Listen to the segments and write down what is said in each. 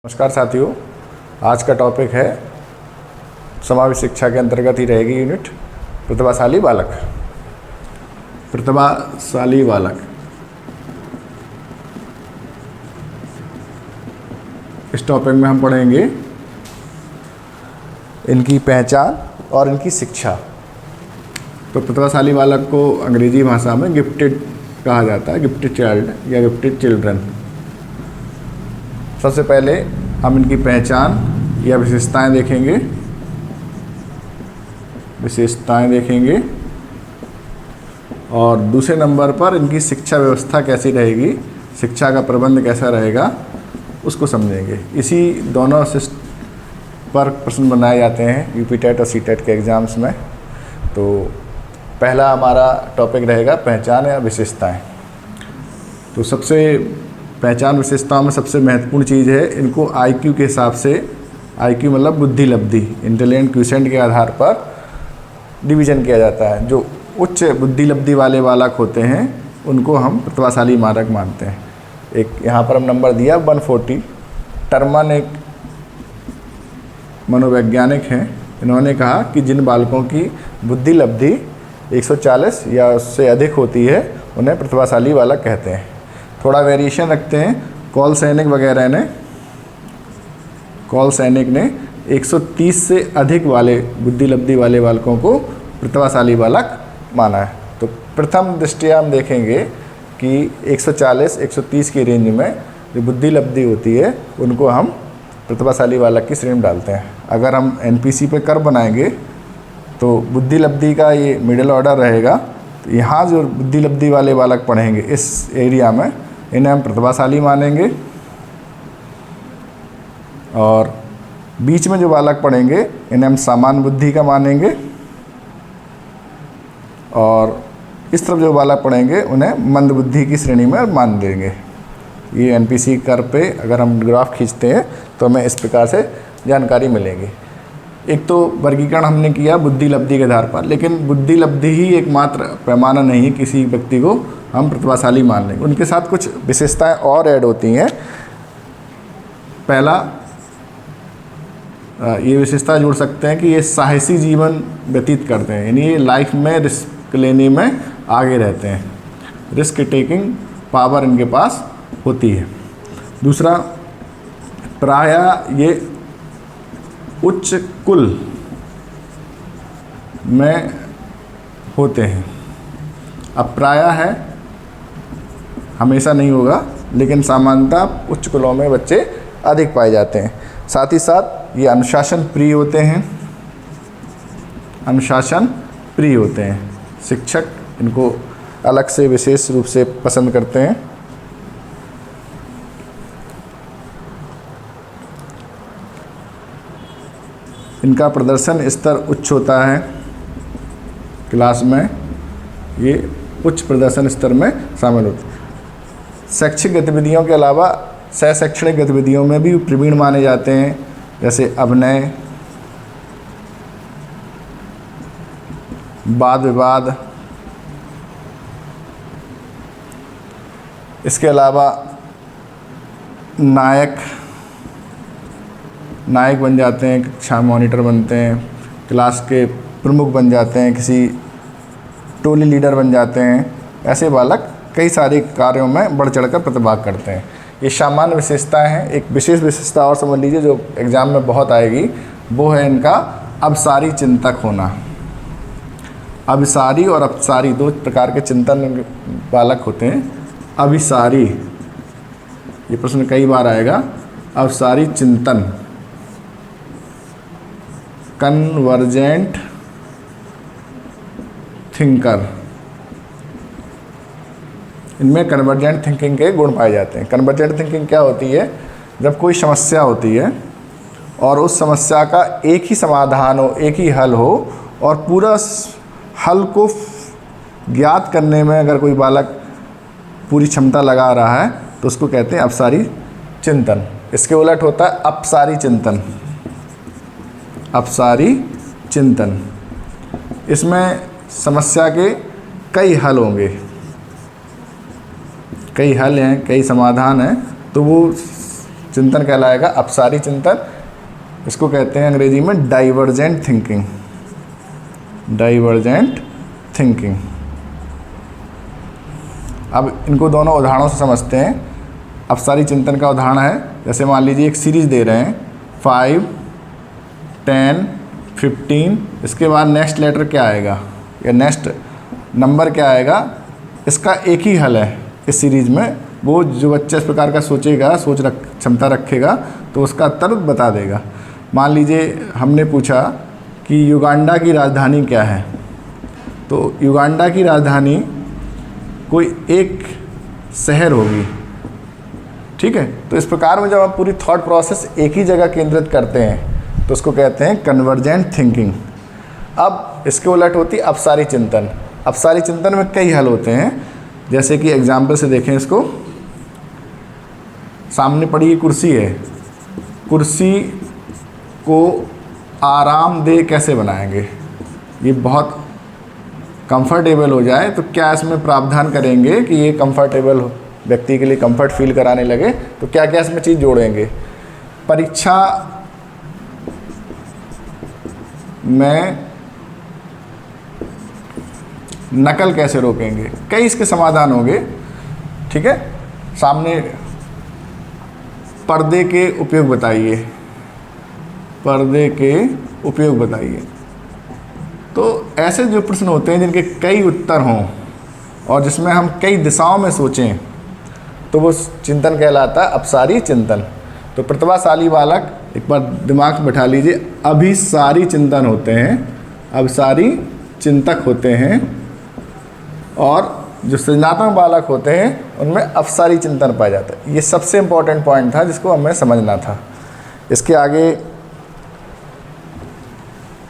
नमस्कार साथियों, आज का टॉपिक है समावेशी शिक्षा के अंतर्गत ही रहेगी यूनिट प्रतिभाशाली बालक। प्रतिभाशाली बालक, इस टॉपिक में हम पढ़ेंगे इनकी पहचान और इनकी शिक्षा। तो प्रतिभाशाली बालक को अंग्रेजी भाषा में गिफ्टेड कहा जाता है, गिफ्टेड चाइल्ड या गिफ्टेड चिल्ड्रन। सबसे पहले हम इनकी पहचान या विशेषताएं देखेंगे और दूसरे नंबर पर इनकी शिक्षा व्यवस्था कैसी रहेगी, शिक्षा का प्रबंध कैसा रहेगा, उसको समझेंगे। इसी दोनों पर प्रश्न बनाए जाते हैं यूपी टेट और सी टेट के एग्ज़ाम्स में। तो पहला हमारा टॉपिक रहेगा पहचान या विशेषताएं। तो सबसे पहचान विशेषताओं में सबसे महत्वपूर्ण चीज़ है, इनको आईक्यू के हिसाब से, आईक्यू मतलब बुद्धि लब्धि, इंटेलिजेंट क्वोशिएंट के आधार पर डिवीज़न किया जाता है। जो उच्च बुद्धि लब्धि वाले बालक होते हैं उनको हम प्रतिभाशाली बालक मानते हैं। एक यहाँ पर हम नंबर दिया 140। टर्मन एक मनोवैज्ञानिक हैं, इन्होंने कहा कि जिन बालकों की बुद्धि लब्धि 140 या उससे अधिक होती है उन्हें प्रतिभाशाली बालक कहते हैं। थोड़ा वेरिएशन रखते हैं। कॉल सैनिक ने 130 से अधिक वाले बुद्धि लब्धि वाले बालकों को प्रतिभाशाली बालक माना है। तो प्रथम दृष्टया हम देखेंगे कि 140-130 की रेंज में जो बुद्धि लब्धि होती है उनको हम प्रतिभाशाली बालक की श्रेणी में डालते हैं। अगर हम एनपीसी पे कर्व बनाएंगे तो बुद्धि लब्धि का ये मिडिल ऑर्डर रहेगा। तो यहाँ जो बुद्धि लब्धि वाले बालक पढ़ेंगे इस एरिया में, इन्हें हम प्रतिभाशाली मानेंगे, और बीच में जो बालक पढ़ेंगे इन्हें हम सामान्य बुद्धि का मानेंगे, और इस तरफ जो बालक पढ़ेंगे उन्हें मंद बुद्धि की श्रेणी में मान देंगे। ये एनपीसी कर्व पे अगर हम ग्राफ खींचते हैं तो हमें इस प्रकार से जानकारी मिलेगी। एक तो वर्गीकरण हमने किया बुद्धि लब्धि के आधार पर, लेकिन बुद्धि लब्धि ही एकमात्र पैमाना नहीं है, किसी व्यक्ति को हम प्रतिभाशाली मान लेंगे। उनके साथ कुछ विशेषताएं और ऐड होती हैं। पहला, ये विशेषता जोड़ सकते हैं कि ये साहसी जीवन व्यतीत करते हैं, यानी ये लाइफ में रिस्क लेने में आगे रहते हैं, रिस्क टेकिंग पावर इनके पास होती है। दूसरा, प्रायः ये उच्च कुल में होते हैं। अब प्रायः है, हमेशा नहीं होगा, लेकिन सामान्यतः उच्च कुलों में बच्चे अधिक पाए जाते हैं। साथ ही साथ ये अनुशासन प्रिय होते हैं। शिक्षक इनको अलग से विशेष रूप से पसंद करते हैं। इनका प्रदर्शन स्तर उच्च होता है क्लास में, ये उच्च प्रदर्शन स्तर में शामिल होते हैं। शैक्षिक गतिविधियों के अलावा सह शैक्षणिक गतिविधियों में भी प्रवीण माने जाते हैं, जैसे अभिनय, वाद विवाद। इसके अलावा नायक बन जाते हैं, कक्षा मॉनिटर बनते हैं, क्लास के प्रमुख बन जाते हैं, किसी टोली लीडर बन जाते हैं। ऐसे बालक कई सारे कार्यों में बढ़ चढ़कर प्रतिभाग करते हैं। ये सामान्य विशेषताएं हैं। एक विशेष विशेषता और समझ लीजिए जो एग्ज़ाम में बहुत आएगी, वो है इनका अभिसारी चिंतक होना। अभिसारी और अपसारी दो प्रकार के चिंतन बालक होते हैं। अभिसारी, ये प्रश्न कई बार आएगा। अभिसारी चिंतन, कन्वर्जेंट थिंकर, इनमें कन्वर्जेंट थिंकिंग के गुण पाए जाते हैं। कन्वर्जेंट थिंकिंग क्या होती है? जब कोई समस्या होती है और उस समस्या का एक ही समाधान हो, एक ही हल हो, और पूरा हल को ज्ञात करने में अगर कोई बालक पूरी क्षमता लगा रहा है तो उसको कहते हैं अपसारी चिंतन। इसके उलट होता है अपसारी चिंतन। अपसारी चिंतन, इसमें समस्या के कई हल होंगे, कई हल हैं, कई समाधान हैं, तो वो चिंतन कहलाएगा अपसारी चिंतन। इसको कहते हैं अंग्रेजी में डाइवर्जेंट थिंकिंग, डाइवर्जेंट थिंकिंग। अब इनको दोनों उदाहरणों से समझते हैं। अपसारी चिंतन का उदाहरण है, जैसे मान लीजिए एक सीरीज दे रहे हैं 5, 10, 15, इसके बाद नेक्स्ट लेटर क्या आएगा या नेक्स्ट नंबर क्या आएगा, इसका एक ही हल है इस सीरीज़ में। वो जो बच्चा इस प्रकार का सोचेगा, क्षमता रखेगा, तो उसका उत्तर बता देगा। मान लीजिए हमने पूछा कि युगांडा की राजधानी क्या है, तो युगांडा की राजधानी कोई एक शहर होगी, ठीक है। तो इस प्रकार में जब आप पूरी थॉट प्रोसेस एक ही जगह केंद्रित करते हैं तो उसको कहते हैं कन्वर्जेंट थिंकिंग। अब इसके उलट होती है अपसारी चिंतन। अपसारी चिंतन में कई हल होते हैं, जैसे कि एग्जाम्पल से देखें इसको। सामने पड़ी कुर्सी है, कुर्सी को आरामदेह कैसे बनाएंगे, ये बहुत कंफर्टेबल हो जाए, तो क्या इसमें प्रावधान करेंगे कि ये कंफर्टेबल व्यक्ति के लिए कंफर्ट फील कराने लगे, तो क्या क्या इसमें चीज़ जोड़ेंगे। परीक्षा में नकल कैसे रोकेंगे, कई इसके समाधान होंगे, ठीक है। सामने पर्दे के उपयोग बताइए, पर्दे के उपयोग बताइए। तो ऐसे जो प्रश्न होते हैं जिनके कई उत्तर हों और जिसमें हम कई दिशाओं में सोचें, तो वो चिंतन कहलाता है अपसारी चिंतन। तो प्रतिभाशाली बालक एक बार दिमाग में बैठा लीजिए, अभिसारी चिंतन होते हैं, अभिसारी चिंतक होते हैं, और जो सृजनात्मक बालक होते हैं उनमें अपसारी चिंतन पाया जाता है। ये सबसे इम्पोर्टेंट पॉइंट था जिसको हमें समझना था। इसके आगे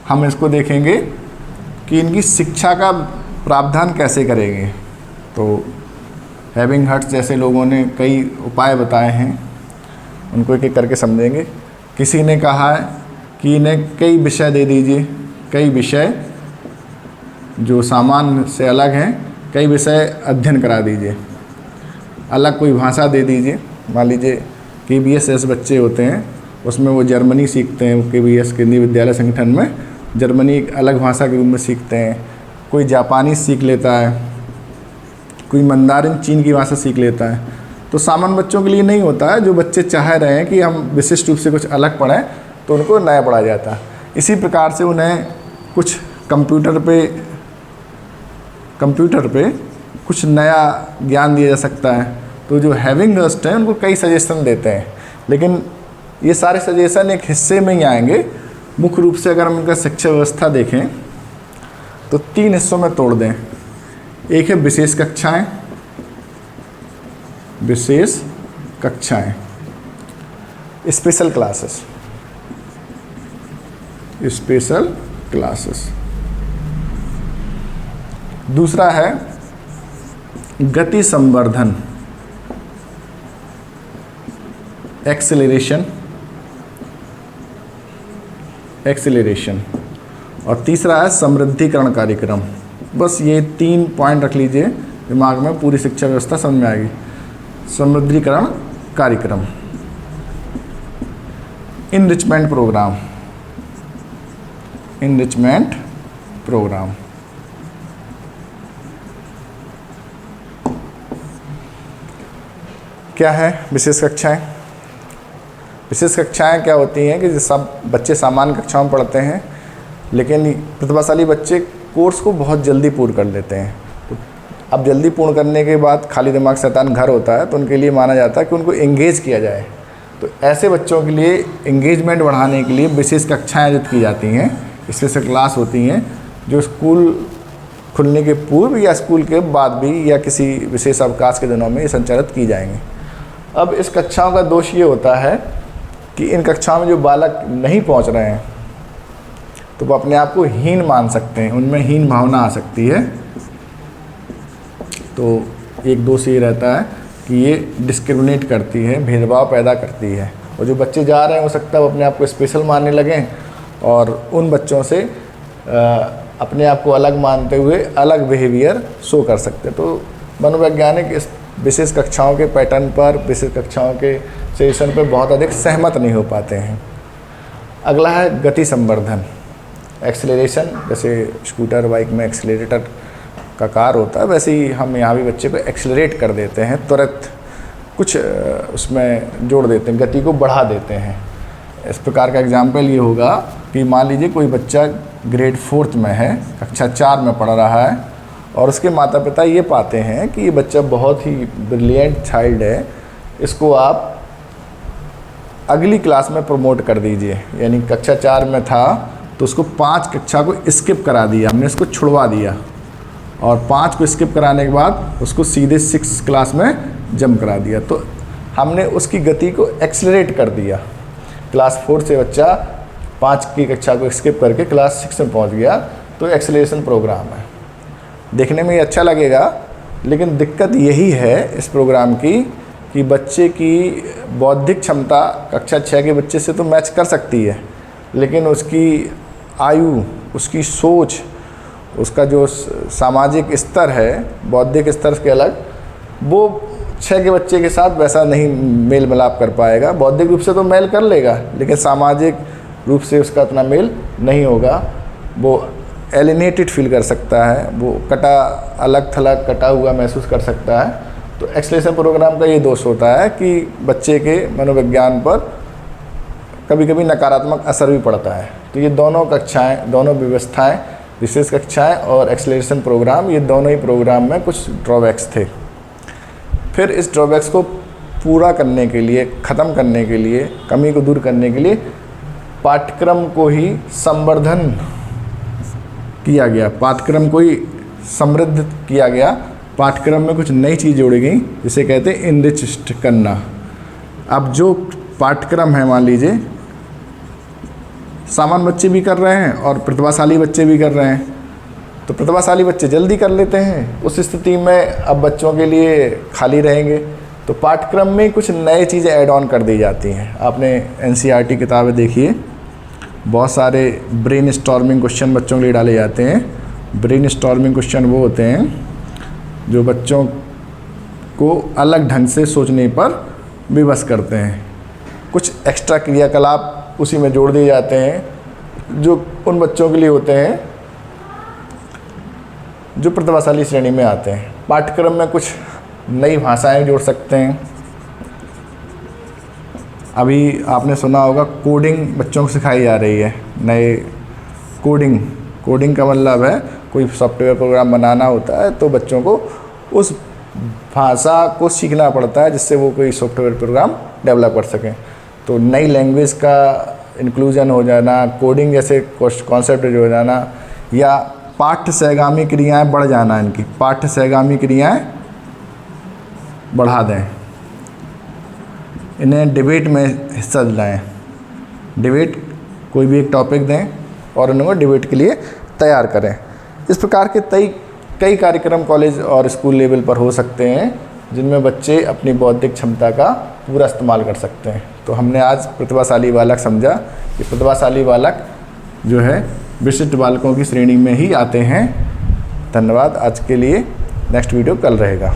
हम इसको देखेंगे कि इनकी शिक्षा का प्रावधान कैसे करेंगे। तो हैविंग हर्ट्स जैसे लोगों ने कई उपाय बताए हैं, उनको एक एक करके समझेंगे। किसी ने कहा है कि इन्हें कई विषय दे दीजिए, कई विषय जो सामान्य से अलग हैं, कई विषय अध्ययन करा दीजिए, अलग कोई भाषा दे दीजिए। मान लीजिए KBS बच्चे होते हैं, उसमें वो जर्मनी सीखते हैं, KBS केंद्रीय विद्यालय संगठन में जर्मनी एक अलग भाषा के रूप में सीखते हैं। कोई जापानी सीख लेता है, कोई मंदारिन चीन की भाषा सीख लेता है। तो सामान्य बच्चों के लिए नहीं होता है, जो बच्चे चाह रहे हैं कि हम विशिष्ट रूप से कुछ अलग पढ़ें तो उनको नया पढ़ाया जाता है। इसी प्रकार से उन्हें कुछ कंप्यूटर पे कुछ नया ज्ञान दिया जा सकता है। तो जो हैविंग हर्स्ट हैं उनको कई सजेशन देते हैं, लेकिन ये सारे सजेशन एक हिस्से में ही आएंगे। मुख्य रूप से अगर हम उनका शिक्षा व्यवस्था देखें तो 3 हिस्सों में तोड़ दें। एक है विशेष कक्षाएं, विशेष कक्षाएं, स्पेशल क्लासेस, स्पेशल क्लासेस। दूसरा है गति संवर्धन, एक्सेलरेशन, और तीसरा है समृद्धिकरण कार्यक्रम। बस ये 3 पॉइंट रख लीजिए दिमाग में, पूरी शिक्षा व्यवस्था समझ में आएगी। समृद्धिकरण कार्यक्रम, इनरिचमेंट प्रोग्राम, इनरिचमेंट प्रोग्राम। क्या है विशेष कक्षाएं? विशेष कक्षाएं क्या होती हैं कि सब बच्चे सामान्य कक्षाओं में पढ़ते हैं, लेकिन प्रतिभाशाली बच्चे कोर्स को बहुत जल्दी पूर्ण कर लेते हैं। तो अब जल्दी पूर्ण करने के बाद खाली दिमाग शैतान घर होता है, तो उनके लिए माना जाता है कि उनको एंगेज किया जाए। तो ऐसे बच्चों के लिए एंगेजमेंट बढ़ाने के लिए विशेष कक्षाएं आयोजित की जाती हैं, स्पेशल क्लास होती हैं, जो स्कूल खुलने के पूर्व या स्कूल के बाद भी या किसी विशेष अवकाश के दिनों में ये संचालित की जाएंगी। अब इस कक्षाओं का दोष ये होता है कि इन कक्षाओं में जो बालक नहीं पहुंच रहे हैं तो वो अपने आप को हीन मान सकते हैं, उनमें हीन भावना आ सकती है। तो एक दोष ये रहता है कि ये डिस्क्रिमिनेट करती है, भेदभाव पैदा करती है, और जो बच्चे जा रहे हैं हो सकता है वो अपने आप को स्पेशल मानने लगें और उन बच्चों से अपने आप को अलग मानते हुए अलग बिहेवियर शो कर सकते हैं। तो मनोवैज्ञानिक इस विशेष कक्षाओं के पैटर्न पर, विशेष कक्षाओं के सेशन पर बहुत अधिक सहमत नहीं हो पाते हैं। अगला है गति संवर्धन, एक्सेलरेशन। जैसे स्कूटर बाइक में एक्सेलरेटर का कार्य होता है, वैसे ही हम यहाँ भी बच्चे को एक्सेलरेट कर देते हैं, तुरंत कुछ उसमें जोड़ देते हैं, गति को बढ़ा देते हैं। इस प्रकार का एग्जाम्पल ये होगा कि मान लीजिए कोई बच्चा ग्रेड 4th में है, कक्षा 4 में पढ़ रहा है, और उसके माता पिता ये पाते हैं कि ये बच्चा बहुत ही ब्रिलियंट चाइल्ड है, इसको आप अगली क्लास में प्रमोट कर दीजिए। यानी कक्षा 4 में था तो उसको 5 कक्षा को स्किप करा दिया, हमने इसको छुड़वा दिया, और 5 को स्किप कराने के बाद उसको सीधे 6 क्लास में जंप करा दिया। तो हमने उसकी गति को एक्सेलरेट कर दिया। क्लास 4 से बच्चा 5 की कक्षा को स्किप करके क्लास 6 में पहुंच गया, तो एक्सेलरेशन प्रोग्राम है। देखने में ये अच्छा लगेगा, लेकिन दिक्कत यही है इस प्रोग्राम की कि बच्चे की बौद्धिक क्षमता कक्षा 6 के बच्चे से तो मैच कर सकती है, लेकिन उसकी आयु, उसकी सोच, उसका जो सामाजिक स्तर है, बौद्धिक स्तर के अलग, वो 6 के बच्चे के साथ वैसा नहीं मेल मिलाप कर पाएगा। बौद्धिक रूप से तो मेल कर लेगा, लेकिन सामाजिक रूप से उसका इतना मेल नहीं होगा। वो एलिनेटेड फील कर सकता है, वो कटा, अलग थलग कटा हुआ महसूस कर सकता है। तो एक्सेलरेशन प्रोग्राम का ये दोष होता है कि बच्चे के मनोविज्ञान पर कभी कभी नकारात्मक असर भी पड़ता है। तो ये दोनों कक्षाएँ, दोनों व्यवस्थाएँ, विशेष कक्षाएँ और एक्सेलरेशन प्रोग्राम, ये दोनों ही प्रोग्राम में कुछ ड्रॉबैक्स थे। फिर इस ड्रॉबैक्स को पूरा करने के लिए, ख़त्म करने के लिए, कमी को दूर करने के लिए पाठ्यक्रम को ही संवर्धन किया गया, पाठ्यक्रम को ही समृद्ध किया गया। पाठ्यक्रम में कुछ नई चीज़ जोड़ी गई, जिसे कहते हैं इनरिच्ड करना। अब जो पाठ्यक्रम है, मान लीजिए सामान्य बच्चे भी कर रहे हैं और प्रतिभाशाली बच्चे भी कर रहे हैं, तो प्रतिभाशाली बच्चे जल्दी कर लेते हैं। उस स्थिति में अब बच्चों के लिए खाली रहेंगे, तो पाठ्यक्रम में कुछ नए चीज़ें ऐड ऑन कर दी जाती हैं। आपने NCERT किताबें देखिए, बहुत सारे ब्रेन स्टॉर्मिंग क्वेश्चन बच्चों के लिए डाले जाते हैं। ब्रेन स्टॉर्मिंग क्वेश्चन वो होते हैं जो बच्चों को अलग ढंग से सोचने पर विवश करते हैं। कुछ एक्स्ट्रा क्रियाकलाप उसी में जोड़ दिए जाते हैं जो उन बच्चों के लिए होते हैं जो प्रतिभाशाली श्रेणी में आते हैं। पाठ्यक्रम में कुछ नई भाषाएं जोड़ सकते हैं। अभी आपने सुना होगा कोडिंग बच्चों को सिखाई जा रही है, नए कोडिंग का मतलब है कोई सॉफ्टवेयर प्रोग्राम बनाना होता है, तो बच्चों को उस भाषा को सीखना पड़ता है जिससे वो कोई सॉफ्टवेयर प्रोग्राम डेवलप कर सकें। तो नई लैंग्वेज का इंक्लूजन हो जाना, कोडिंग जैसे कॉन्सेप्ट हो जाना, या पाठ्य सहगामी क्रियाएं बढ़ जाना, इनकी पाठ्य सहगामी क्रियाएं बढ़ा दें, इन्हें डिबेट में हिस्सा दिलाएं। डिबेट, कोई भी एक टॉपिक दें और उनको डिबेट के लिए तैयार करें। इस प्रकार के कई कार्यक्रम कॉलेज और स्कूल लेवल पर हो सकते हैं जिनमें बच्चे अपनी बौद्धिक क्षमता का पूरा इस्तेमाल कर सकते हैं। तो हमने आज प्रतिभाशाली बालक समझा कि प्रतिभाशाली बालक जो है विशिष्ट बालकों की श्रेणी में ही आते हैं। धन्यवाद। आज के लिए नेक्स्ट वीडियो कल रहेगा।